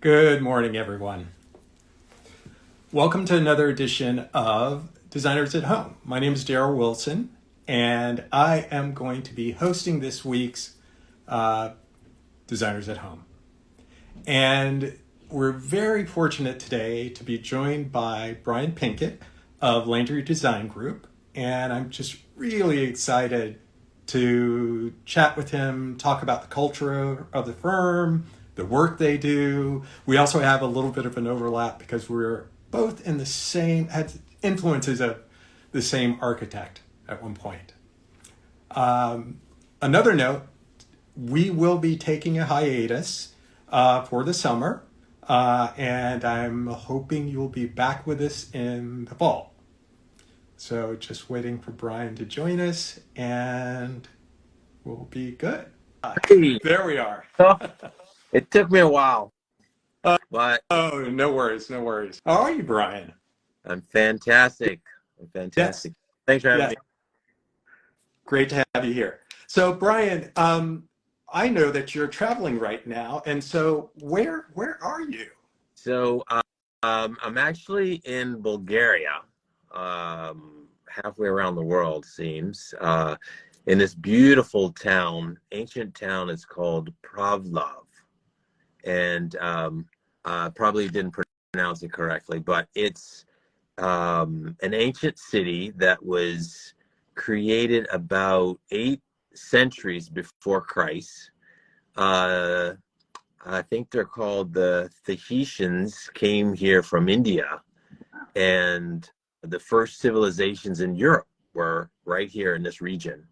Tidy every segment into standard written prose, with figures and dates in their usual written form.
Good morning, everyone. Welcome to another edition of Designers at Home. My name is Darrell Wilson, and I am going to be hosting this week's Designers at Home. And we're very fortunate today to be joined by Brian Pinkett of Landry Design Group. And I'm just really excited to chat with him, talk about the culture of the firm, the work they do. We also have a little bit of an overlap because we're both in the same, had influences of the same architect at one point. Another note, we will be taking a hiatus for the summer, and I'm hoping you'll be back with us in the fall. So just waiting for Brian to join us, and we'll be good. Hey, There we are. it took me a while, but Oh, no worries, no worries. How are you, Brian? I'm fantastic. I'm Yes, fantastic. Thanks for having yes, me. great to have you here. So, Brian, I know that you're traveling right now, and so where are you? So, I'm actually in Bulgaria, halfway around the world, seems, in this beautiful town, ancient town. It's called Pavlov, and probably didn't pronounce it correctly, but it's an ancient city that was created about 8 centuries before Christ. Uh, I think they're called the Tahitians, came here from India, and the first civilizations in Europe were right here in this region.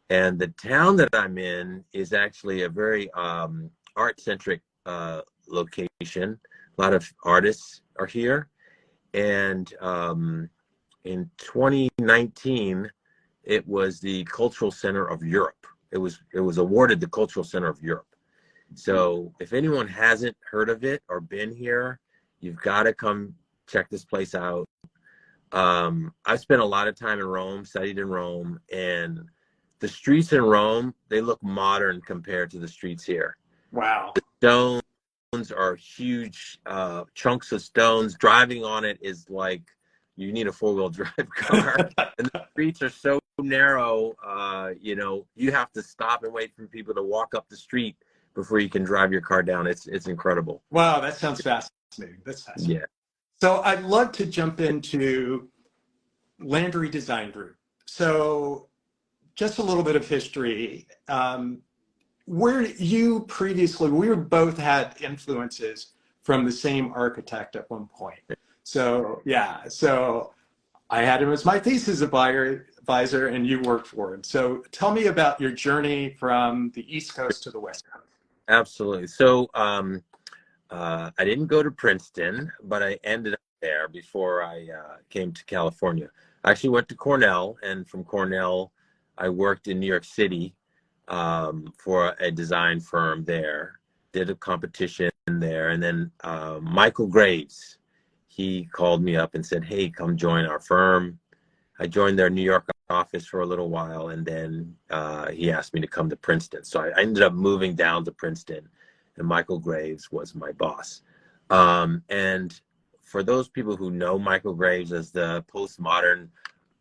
And the town that I'm in is actually a very art-centric location. A lot of artists are here. And in 2019, it was the Cultural Center of Europe. It was awarded the Cultural Center of Europe. So if anyone hasn't heard of it or been here, you've got to come check this place out. I've spent a lot of time in Rome, studied in Rome, and the streets in Rome, they look modern compared to the streets here. Wow. Stones are huge chunks of stones. Driving on it is like you need a four-wheel drive car. And the streets are so narrow, you have to stop and wait for people to walk up the street before you can drive your car down. It's incredible. Wow, that sounds fascinating. That's fascinating. Yeah. So I'd love to jump into Landry Design Group. So just a little bit of history. Where you previously, we both had influences from the same architect at one point. So yeah, so I had him as my thesis advisor, and you worked for him. So tell me about your journey from the East Coast to the West Coast. Absolutely. So I didn't go to Princeton, but I ended up there before I came to California. I actually went to Cornell, and from Cornell, I worked in New York City for a design firm there, did a competition there. And then Michael Graves, he called me up and said, hey, come join our firm. I joined their New York office for a little while, and then he asked me to come to Princeton. So I ended up moving down to Princeton, and Michael Graves was my boss. And for those people who know Michael Graves as the postmodern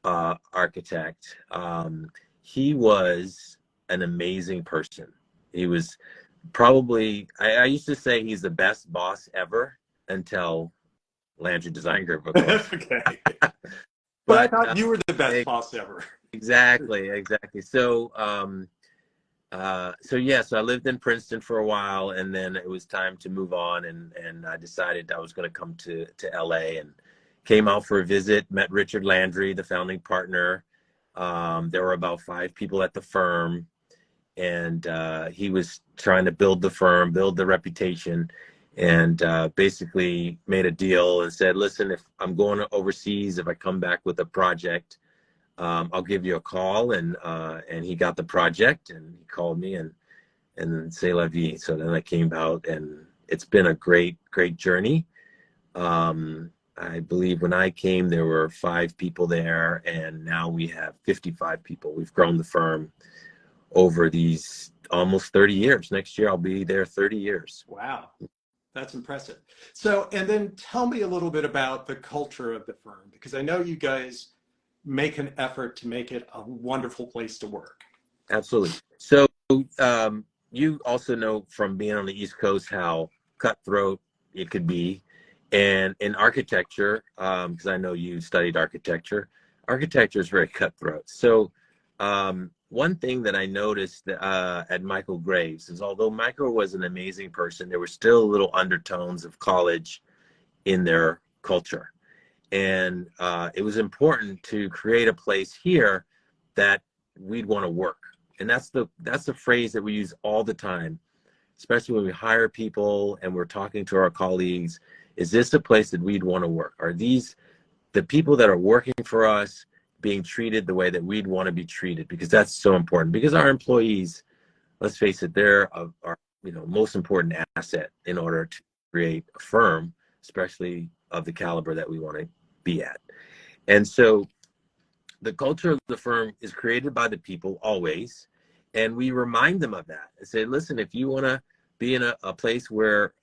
architect, he was an amazing person. He was probably, I used to say he's the best boss ever until Landry Design Group, of course. Okay. But I But thought you were the best boss ever. exactly. So, so I lived in Princeton for a while, and then it was time to move on, and I decided I was going to come to LA, and came out for a visit, met Richard Landry, the founding partner. There were about 5 people at the firm, and he was trying to build the firm, build the reputation, and basically made a deal and said, listen, if I'm going overseas, if I come back with a project, I'll give you a call. And he got the project, and he called me, and then c'est la vie. So then I came out, and it's been a great journey. I believe when I came, there were 5 people there, and now we have 55 people. We've grown the firm over these almost 30 years. Next year, I'll be there 30 years. Wow. That's impressive. So, and then tell me a little bit about the culture of the firm, because I know you guys make an effort to make it a wonderful place to work. Absolutely. So you also know from being on the East Coast how cutthroat it could be. And in architecture, because I know you studied architecture, architecture is very cutthroat. So one thing that I noticed at Michael Graves is although Michael was an amazing person, there were still little undertones of college in their culture. And it was important to create a place here that we'd want to work. And that's the phrase that we use all the time, especially when we hire people and we're talking to our colleagues. Is this a place that we'd want to work? Are these the people that are working for us being treated the way that we'd want to be treated? Because that's so important. Because our employees, let's face it, they're our most important asset in order to create a firm, especially of the caliber that we want to be at. And so the culture of the firm is created by the people always, and we remind them of that and say, listen, if you want to be in a place where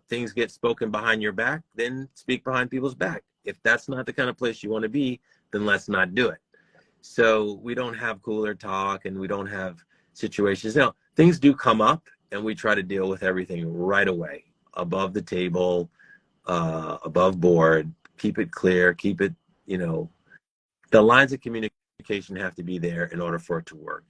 things get spoken behind your back, then speak behind people's back. If that's not the kind of place you want to be, then let's not do it. So we don't have cooler talk and we don't have situations. Now, things do come up and we try to deal with everything right away, above the table, above board, keep it clear, keep it, the lines of communication have to be there in order for it to work.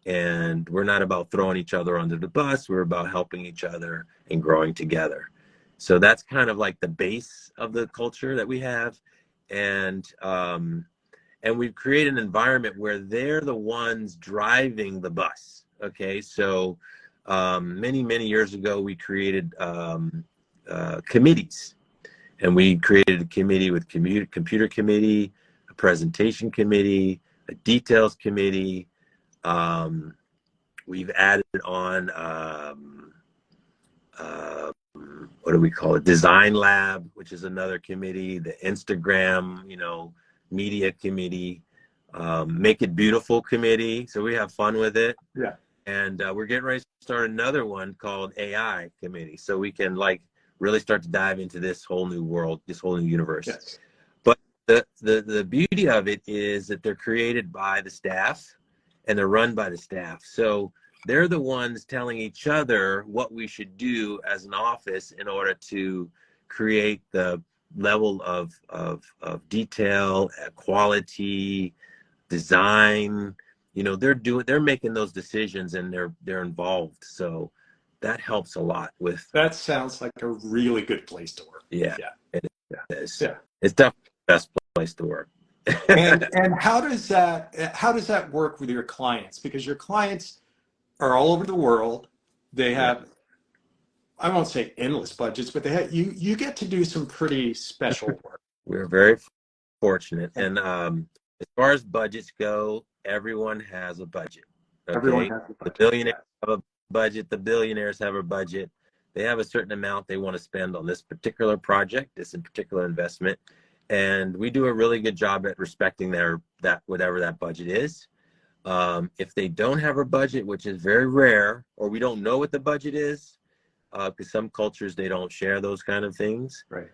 And we're not about throwing each other under the bus. We're about helping each other and growing together. So that's kind of like the base of the culture that we have. And we've created an environment where they're the ones driving the bus. Okay. So many years ago, we created committees. And we created a committee with computer committee, a presentation committee, a details committee. We've added on, what do we call it? Design lab, which is another committee, the Instagram, media committee, make it beautiful committee. So we have fun with it. Yeah. And we're getting ready to start another one called AI committee. So we can really start to dive into this whole new world, this whole new universe. Yes. But the beauty of it is that they're created by the staff and they're run by the staff. So they're the ones telling each other what we should do as an office in order to create the level of detail, quality, design. They're making those decisions and they're involved. So that helps a lot with. That sounds like a really good place to work. Yeah. It is. Yeah. It's definitely the best place to work. and how does that work with your clients? Because your clients are all over the world. They have, I won't say endless budgets, but you get to do some pretty special work. We're very fortunate. And as far as budgets go, everyone has a budget. Okay? Everyone has a budget. The billionaires have a budget. The billionaires have a budget. They have a certain amount they want to spend on this particular project, this particular investment. And we do a really good job at respecting that whatever that budget is. If they don't have a budget, which is very rare, or we don't know what the budget is, because some cultures, they don't share those kind of things. Right.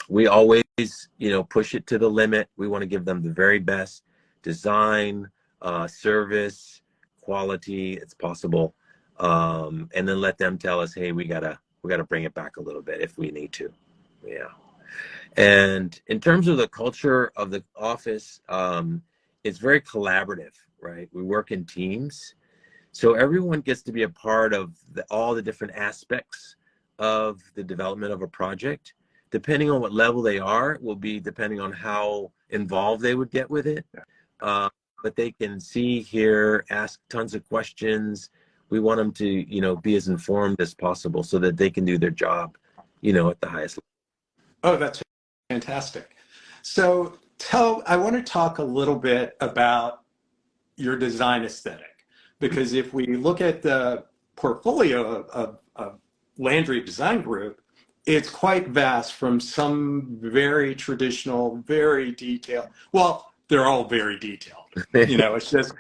We always, push it to the limit. We want to give them the very best design, service, quality it's possible. And then let them tell us, hey, we gotta bring it back a little bit if we need to. Yeah. And in terms of the culture of the office, it's very collaborative, right? We work in teams. So everyone gets to be a part of all the different aspects of the development of a project. Depending on what level they are, will be depending on how involved they would get with it. But they can see, hear, ask tons of questions. We want them to, be as informed as possible so that they can do their job, at the highest level. Oh, that's fantastic. So I want to talk a little bit about your design aesthetic, because if we look at the portfolio of Landry Design Group, it's quite vast, from some very traditional, very detailed. Well, they're all very detailed. It's just,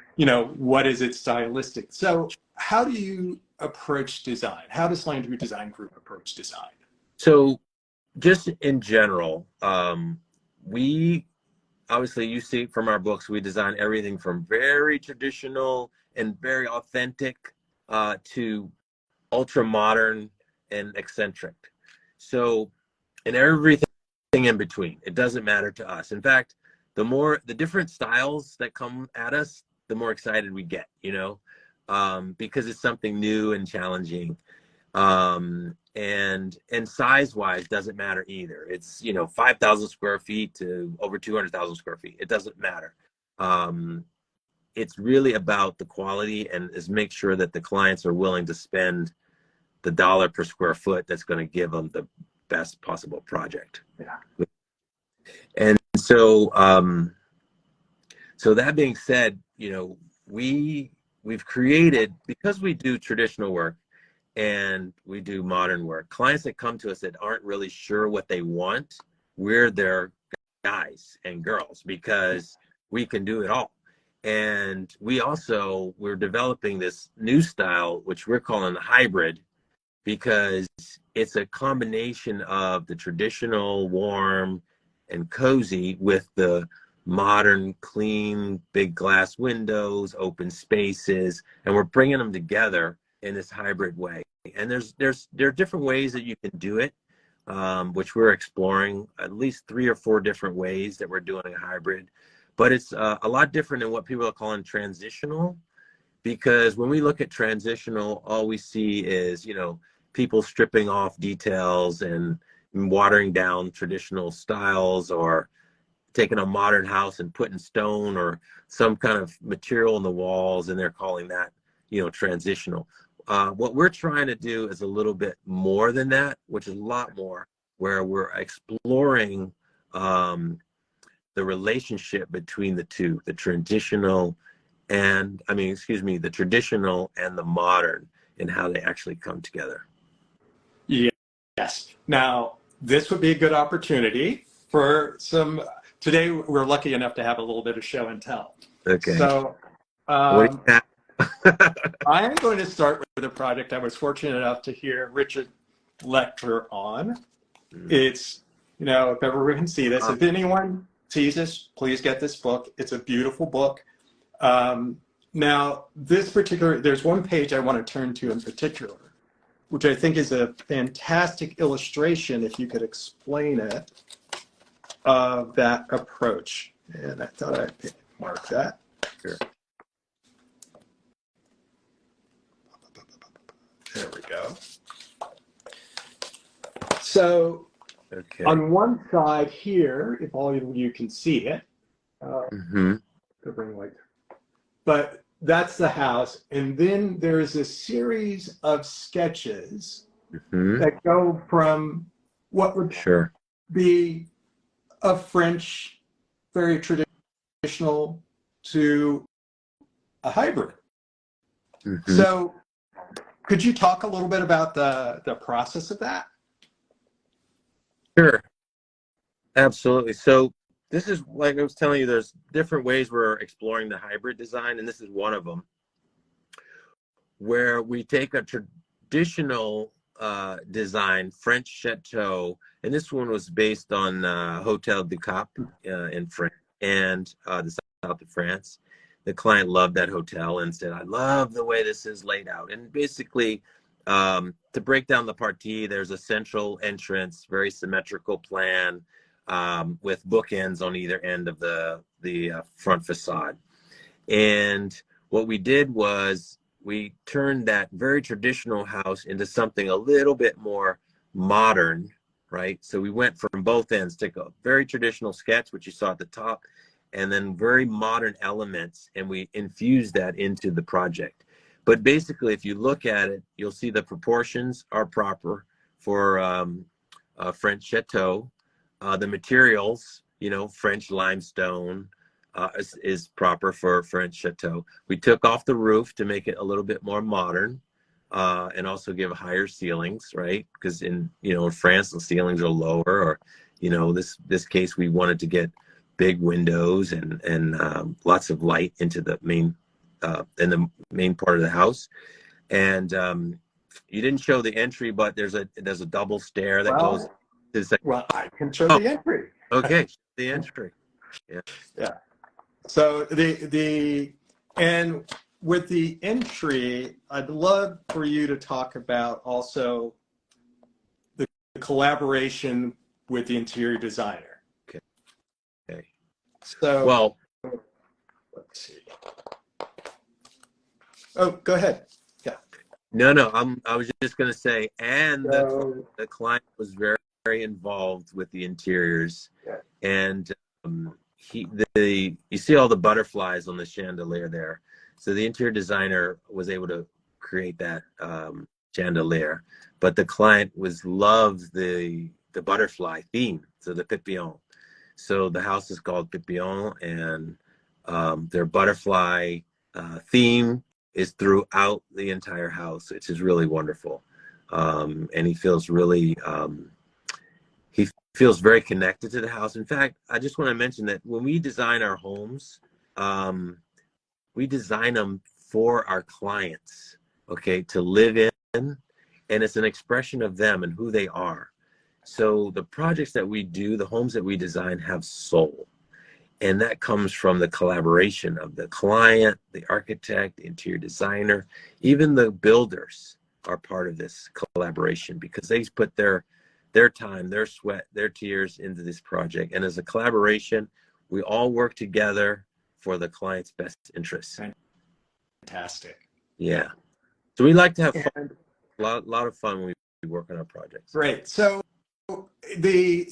what is it stylistic? So how do you approach design? How does Landry Design Group approach design? So just in general, we obviously, you see from our books, we design everything from very traditional and very authentic to ultra modern and eccentric. So, and everything in between. It doesn't matter to us. In fact, the different styles that come at us, the more excited we get, because it's something new and challenging. And size wise doesn't matter either. It's 5,000 square feet to over 200,000 square feet. It doesn't matter. It's really about the quality and is make sure that the clients are willing to spend the dollar per square foot that's going to give them the best possible project. Yeah. And so so that being said, we've created, because we do traditional work and we do modern work, clients that come to us that aren't really sure what they want, we're their guys and girls because we can do it all. And we're developing this new style, which we're calling hybrid, because it's a combination of the traditional warm and cozy with the modern, clean, big glass windows, open spaces, and we're bringing them together in this hybrid way. And there are different ways that you can do it, which we're exploring, at least 3 or 4 different ways that we're doing a hybrid. But it's a lot different than what people are calling transitional, because when we look at transitional, all we see is, people stripping off details and watering down traditional styles, or taking a modern house and putting stone or some kind of material in the walls, and they're calling that, transitional. What we're trying to do is a little bit more than that, which is a lot more, where we're exploring the relationship between the two, the traditional and the traditional and the modern, and how they actually come together. Yes. Now, this would be a good opportunity for some. Today, we're lucky enough to have a little bit of show and tell. Okay. So, What do you have? I am going to start with a project I was fortunate enough to hear Richard lecture on. It's, if everyone can see this, if anyone sees this, please get this book. It's a beautiful book. Now, there's one page I want to turn to in particular, which I think is a fantastic illustration, if you could explain it, of that approach. And I thought I'd mark that. Sure. There we go. So, Okay. on one side here, if all of you can see it, but that's the house. And then there's a series of sketches that go from what would be a French, very traditional, to a hybrid. So could you talk a little bit about the process of that? Sure. Absolutely. So this is, like I was telling you, there's different ways we're exploring the hybrid design, and this is one of them, where we take a traditional design, French chateau, and this one was based on Hotel du Cap in France and the south of France. The client loved that hotel and said, I love the way this is laid out. And basically, to break down the partie, there's a central entrance, very symmetrical plan, with bookends on either end of the front facade. And what we did was we turned that very traditional house into something a little bit more modern, right? So we went from both ends, take a very traditional sketch, which you saw at the top, and then very modern elements, and we infused that into the project. But basically, if you look at it, you'll see the proportions are proper for a French chateau. The materials, French limestone is proper for French chateau. We took off the roof to make it a little bit more modern, and also give higher ceilings, right? Because in France, the ceilings are lower, or this case, we wanted to get big windows and lots of light into the main part of the house. And you didn't show the entry, but there's a double stair that goes Well, to the second. well, I can show Oh, the entry. okay, the entry. Yeah. Yeah. So and with the entry, I'd love for you to talk about also the collaboration with the interior designer. Okay. Okay. So, Well, let's see. Oh, go ahead. Yeah. no. I was just going to say, and So, the client was very, very involved with the interiors, yeah. and you see all the butterflies on the chandelier there. So the interior designer was able to create that chandelier, but the client loves the butterfly theme, so the papillon. So the house is called Papillon, and their butterfly theme is throughout the entire house, which is really wonderful. And he feels very connected to the house. In fact, I just want to mention that when we design our homes, we design them for our clients, okay, to live in, and it's an expression of them and who they are. So the projects that we do, the homes that we design have soul. And that comes from the collaboration of the client, the architect, the interior designer, even the builders are part of this collaboration because they put their time, their sweat, their tears into this project. And as a collaboration, we all work together for the client's best interests. Fantastic. Yeah. So we like to have fun, a lot of fun when we work on our projects. Great. So the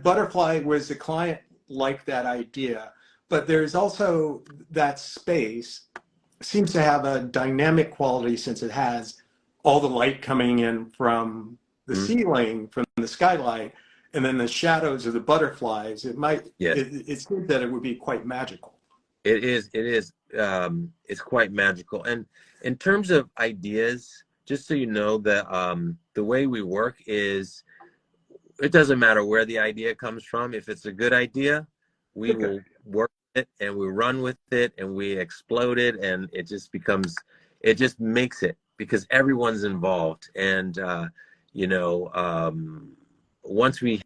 butterfly was the client liked that idea, but there's also that space seems to have a dynamic quality since it has all the light coming in from the ceiling, from the skylight, and then the shadows of the butterflies. It seems that it would be quite magical. It is. It's quite magical. And in terms of ideas, just so you know, the way we work is, it doesn't matter where the idea comes from. If it's a good idea, we will work it and we run with it and we explode it, and it just makes it, because everyone's involved. And once we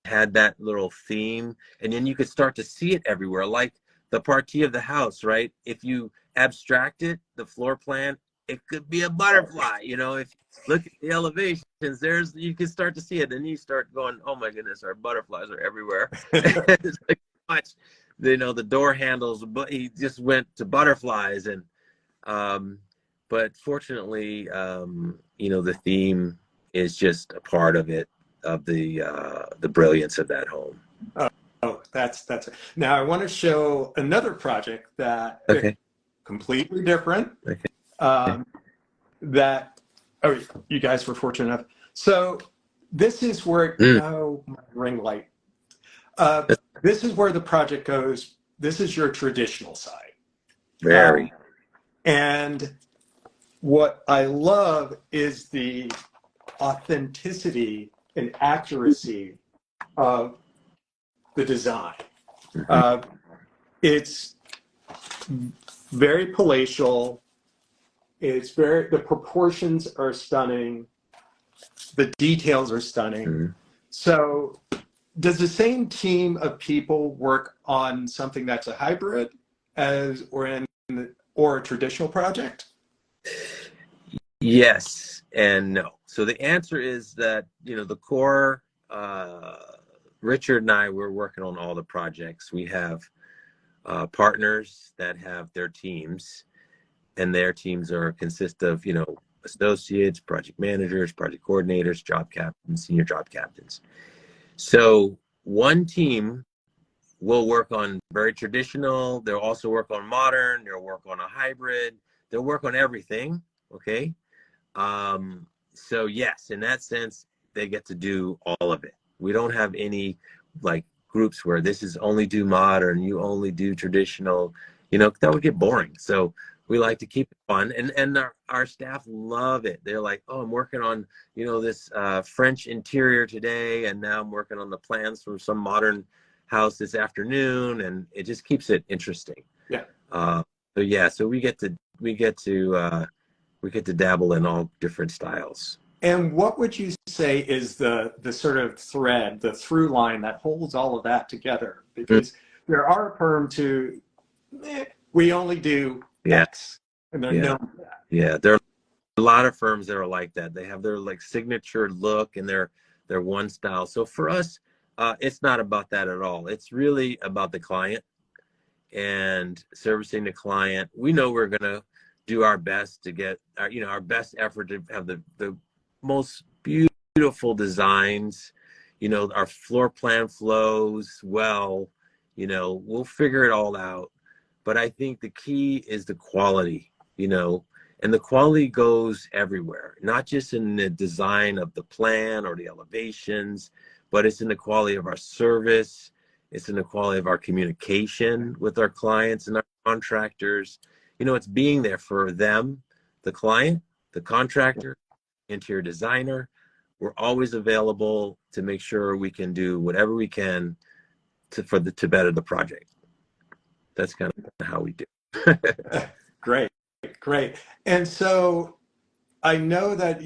had that little theme, and then you could start to see it everywhere, like the partie of the house, right? If you abstract it, the floor plan, it could be a butterfly. If you look at the elevations, you can start to see it. Then you start going, oh my goodness, our butterflies are everywhere. It's like much, the door handles, but he just went to butterflies. And but fortunately, the theme is just a part of it, of the brilliance of that home. Oh, that's now I want to show another project that completely different. You guys were fortunate enough. So this is where my ring light. This is where the project goes. This is your traditional side. Very. And what I love is the authenticity and accuracy of the design. It's very palatial. The proportions are stunning. The details are stunning. So does the same team of people work on something that's a hybrid or a traditional project? Yes and no. So the answer is that, the core, Richard and I, we're working on all the projects. We have partners that have their teams, and their teams consist of, associates, project managers, project coordinators, job captains, senior job captains. So one team will work on very traditional. They'll also work on modern. They'll work on a hybrid. They'll work on everything. Okay. So yes, in that sense, they get to do all of it. We don't have any groups where this is only do modern, you only do traditional, that would get boring. So we like to keep it fun, and our staff love it. They're like, oh, I'm working on, this French interior today, and now I'm working on the plans for some modern house this afternoon, and it just keeps it interesting. Yeah. So we get to we get to dabble in all different styles. And what would you say is the sort of thread, the through line that holds all of that together? Because there are firms who, we only do Yeah, X, and they're yeah, known for that. yeah. There are a lot of firms that are like that. They have their like signature look and their one style. So for us, it's not about that at all. It's really about the client and servicing the client. We know we're gonna do our best to get our, our best effort to have the most beautiful designs. Our floor plan flows well. We'll figure it all out. But I think the key is the quality. And the quality goes everywhere, not just in the design of the plan or the elevations, but it's in the quality of our service. It's in the quality of our communication with our clients and our contractors. It's being there for them, the client, the contractor, interior designer. We're always available to make sure we can do whatever we can to better the project. That's kind of how we do. Great, great. And so I know that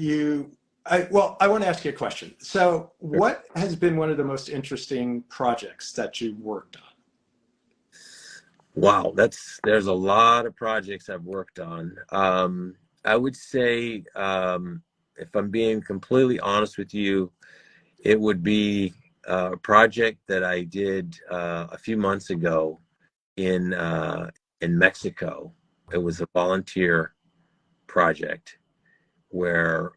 I want to ask you a question. So what has been one of the most interesting projects that you worked on? Wow, there's a lot of projects I've worked on. I would say, if I'm being completely honest with you, it would be a project that I did a few months ago in Mexico. It was a volunteer project where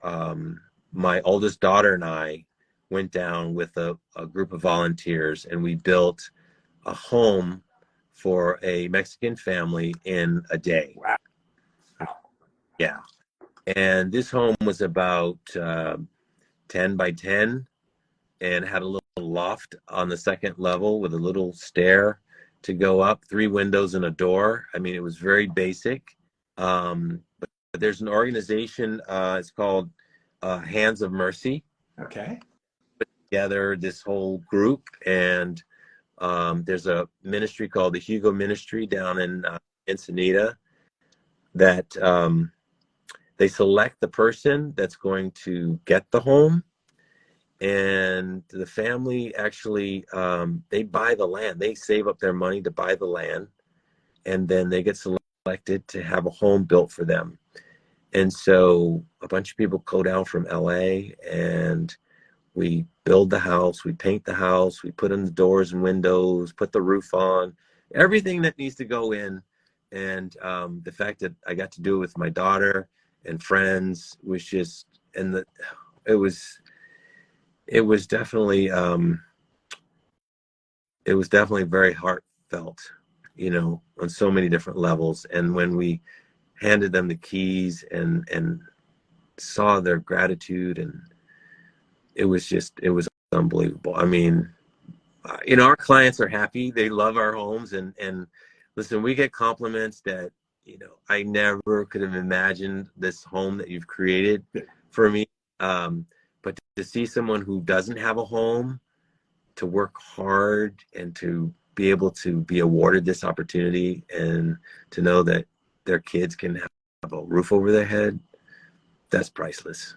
my oldest daughter and I went down with a group of volunteers, and we built a home for a Mexican family in a day. Wow. Yeah. And this home was about 10 by 10 and had a little loft on the second level with a little stair to go up, 3 windows and a door. I mean, it was very basic. But there's an organization, it's called Hands of Mercy. Okay. Put together this whole group, and there's a ministry called the Hugo Ministry down in Ensenada that they select the person that's going to get the home, and the family actually they buy the land. They save up their money to buy the land, and then they get selected to have a home built for them. And so a bunch of people go down from LA, and we build the house, we paint the house, we put in the doors and windows, put the roof on, everything that needs to go in. And the fact that I got to do it with my daughter and friends was just, and it was definitely very heartfelt, on so many different levels. And when we handed them the keys and saw their gratitude, and it was unbelievable. I mean, our clients are happy. They love our homes, and listen, we get compliments that, I never could have imagined this home that you've created for me. But to see someone who doesn't have a home, to work hard and to be able to be awarded this opportunity, and to know that their kids can have a roof over their head, that's priceless.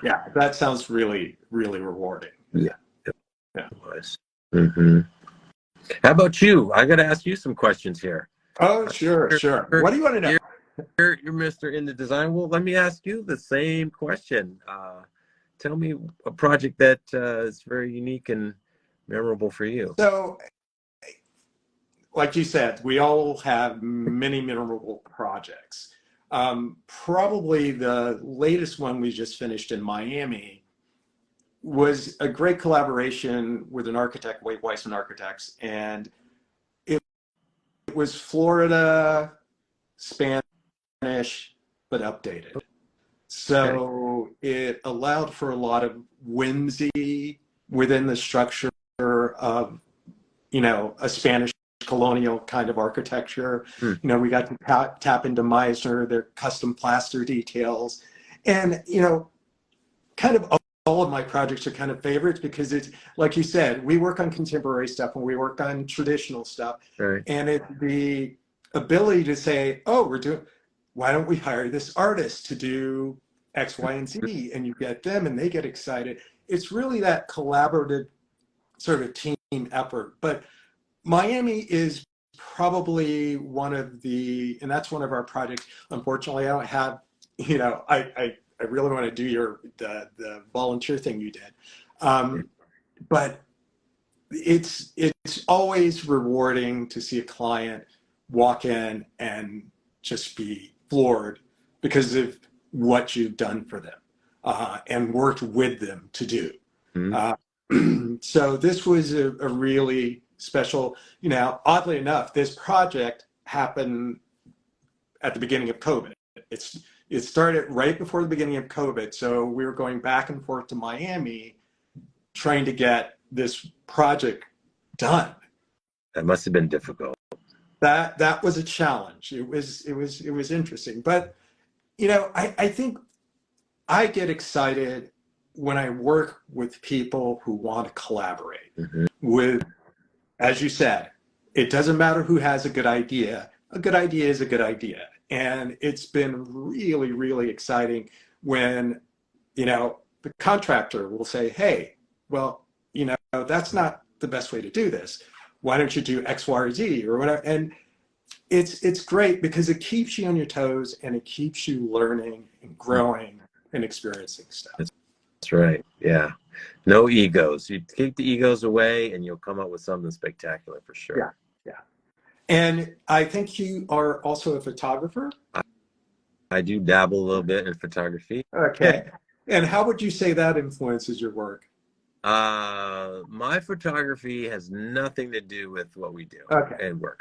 Yeah, that sounds really, really rewarding. Yeah. Yeah. It was. Mm-hmm. How about you? I got to ask you some questions here. Oh, sure. What do you want to know? You're Mr. in the design. Well, let me ask you the same question. Tell me a project that is very unique and memorable for you. So, like you said, we all have many memorable projects. Probably the latest one we just finished in Miami was a great collaboration with an architect, Wade Weissman Architects, and it was Florida, Spanish, but updated. So it allowed for a lot of whimsy within the structure of, a Spanish colonial kind of architecture. We got to tap into Meisner, their custom plaster details. And, kind of all of my projects are kind of favorites because it's, like you said, we work on contemporary stuff and we work on traditional stuff. Right. And the ability to say, oh, why don't we hire this artist to do X, Y, and Z? And you get them and they get excited. It's really that collaborative sort of team effort. But Miami is probably one of the, and that's one of our projects. Unfortunately, I don't have, I really want to do the volunteer thing you did. But it's always rewarding to see a client walk in and just be floored because of what you've done for them and worked with them to do. So this was a really special, oddly enough, this project happened at the beginning of COVID. It started right before the beginning of COVID. So we were going back and forth to Miami trying to get this project done. That must have been difficult. That was a challenge. It was interesting. But, I think I get excited when I work with people who want to collaborate with, as you said, it doesn't matter who has a good idea. A good idea is a good idea. And it's been really, really exciting when, the contractor will say, hey, well, that's not the best way to do this. Why don't you do X, Y, or Z or whatever? And it's great because it keeps you on your toes and it keeps you learning and growing and experiencing stuff. That's right. Yeah. No egos. You keep the egos away and you'll come up with something spectacular for sure. Yeah. And I think you are also a photographer. I do dabble a little bit in photography. Okay. And how would you say that influences your work? My photography has nothing to do with what we do and work.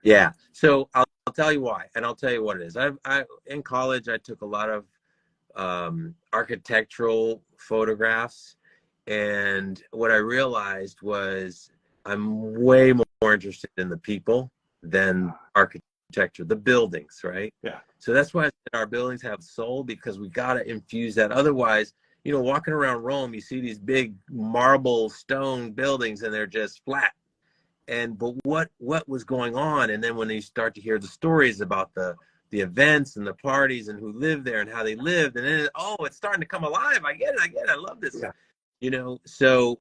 Yeah. So I'll tell you why, and I'll tell you what it is. In college, I took a lot of architectural photographs, and what I realized was I'm way more interested in the people than architecture, the buildings, right? Yeah. So that's why I said our buildings have soul, because we got to infuse that. Otherwise, walking around Rome, you see these big marble stone buildings and they're just flat. But what was going on? And then when you start to hear the stories about the events and the parties and who lived there and how they lived, and then it's starting to come alive. I get it. I love this. Yeah. So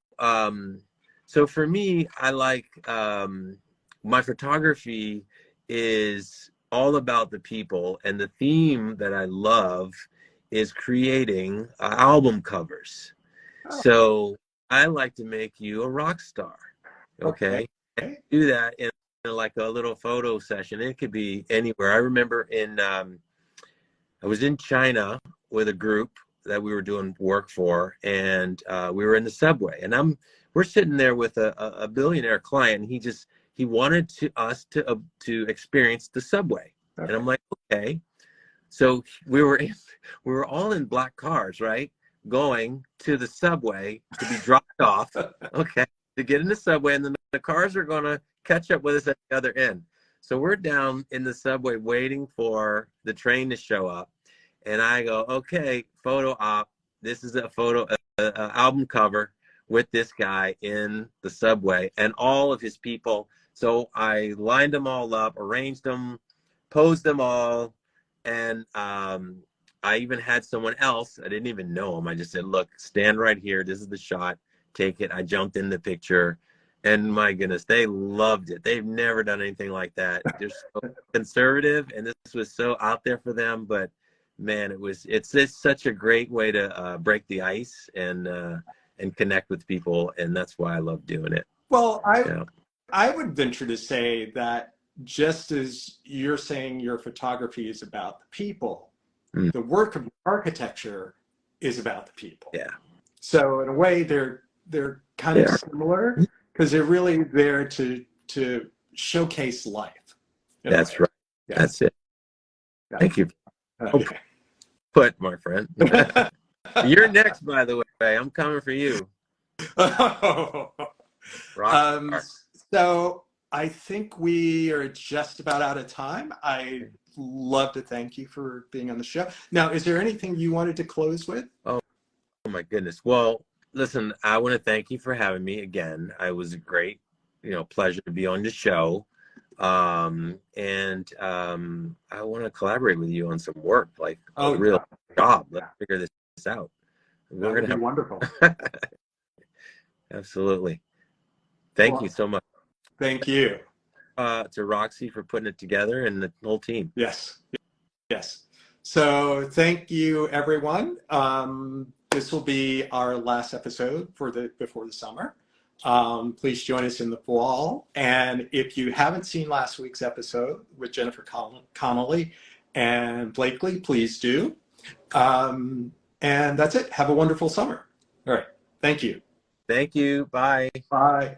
for me, I like my photography is all about the people, and the theme that I love is creating album covers. So I like to make you a rock star. Okay. Do that in like a little photo session. It could be anywhere. I remember I was in China with a group that we were doing work for, and we were in the subway, and we're sitting there with a billionaire client, and he wanted us to experience the subway. And I'm like, okay. So we were all in black cars, right? Going to the subway to be dropped off, okay, to get in the subway, and then the cars are going to catch up with us at the other end. So we're down in the subway waiting for the train to show up, and I go, okay, photo op. This is a photo, album cover with this guy in the subway and all of his people. So I lined them all up, arranged them, posed them all, and I even had someone else. I didn't even know him. I just said, look, stand right here. This is the shot. Take it. I jumped in the picture. And my goodness, they loved it. They've never done anything like that. They're so conservative, and this was so out there for them. But man, it's such a great way to break the ice and connect with people. And that's why I love doing it. Well, I would venture to say that just as you're saying your photography is about the people, the work of architecture is about the people. Yeah. So in a way, they're kind of similar because they're really there to showcase life. That's right. Yeah. That's it. Yeah. Thank you. Okay. Put, my friend. You're next, by the way. I'm coming for you. So I think we are just about out of time. I'd love to thank you for being on the show. Now, is there anything you wanted to close with? Oh my goodness. Well, listen, I want to thank you for having me again. It was a great, pleasure to be on the show. I want to collaborate with you on some work, like a Oh, real yeah. job. Let's Yeah. figure this out. That We're would gonna be wonderful. have absolutely. Thank you Well, so much thank you. to Roxy for putting it together and the whole team. Yes. Yes. So thank you, everyone. This will be our last episode for before the summer. Please join us in the fall. And if you haven't seen last week's episode with Jennifer Connolly and Blakely, please do. And that's it. Have a wonderful summer. All right. Thank you. Thank you. Bye. Bye.